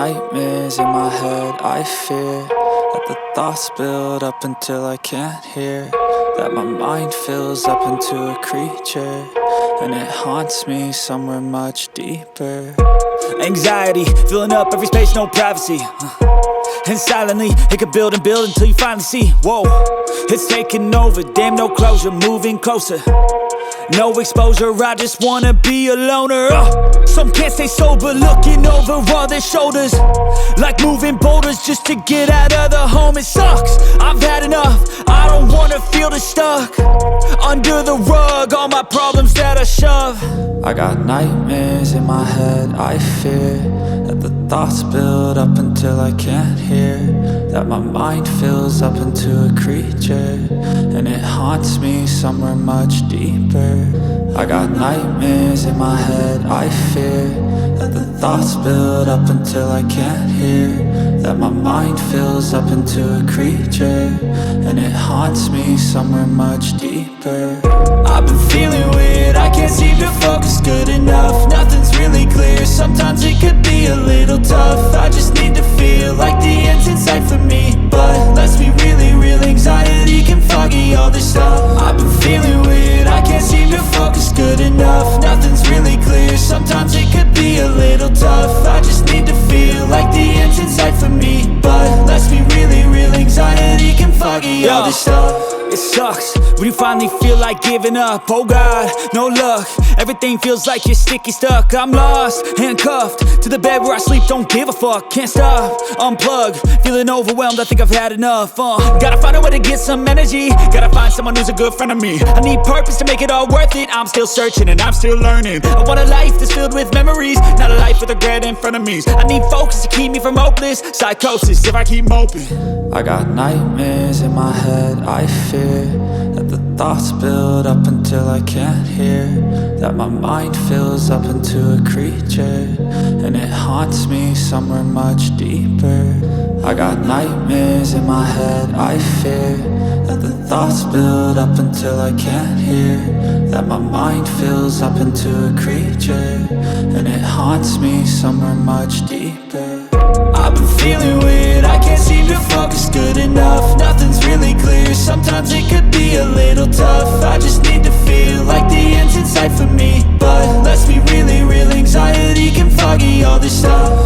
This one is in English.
nightmares in my head, I fear that the thoughts build up until I can't hear, that my mind fills up into a creature, and it haunts me somewhere much deeper. Anxiety, filling up every space, no privacy. And silently, it could build and build until you finally see, whoa, it's taking over, damn, no closure, moving closer. No exposure, I just wanna be a loner. Some can't stay sober, looking over all their shoulders, like moving boulders just to get out of the home. It sucks, I've had enough, I don't wanna feel the stuck under the rug, all my problems that I shove. I got nightmares in my head, I fear that the thoughts build up until I can't hear, that my mind fills up into a creature, and it haunts me somewhere much deeper. I got nightmares in my head, I fear that the thoughts build up until I can't hear, that my mind fills up into a creature, and it haunts me somewhere much deeper. I've been feeling weird, I can't seem to focus good enough. Nothing's really clear, sometimes it could be a little tough. I just need to feel like the end's in sight for me, but let's be really real, anxiety can foggy all this stuff. I've been feeling weird, I can't seem to focus good enough. Nothing's really clear, sometimes it could be a little tough. I just need to feel like the end's in sight for me, but let's be really real, anxiety can foggy all this stuff. It sucks when you finally feel like giving up. Oh God, no luck, everything feels like you're sticky stuck. I'm lost, handcuffed to the bed where I sleep, don't give a fuck. Can't stop, unplug, feeling overwhelmed, I think I've had enough. Gotta find a way to get some energy, gotta find someone who's a good friend of me. I need purpose to make it all worth it, I'm still searching and I'm still learning. I want a life that's filled with memories, not a life with regret in front of me. I need focus to keep me from hopeless psychosis if I keep moping. I got nightmares in my head, I fear that the thoughts build up until I can't hear, that my mind fills up into a creature, and it haunts me somewhere much deeper. I got nightmares in my head, I fear that the thoughts build up until I can't hear, that my mind fills up into a creature, and it haunts me somewhere much deeper. I've been feeling weird, I can't seem to focus good enough. Nothing's really clear, sometimes it could be a little tough. I just need to feel like the end's in sight for me, but let's be really real, anxiety can foggy all this stuff.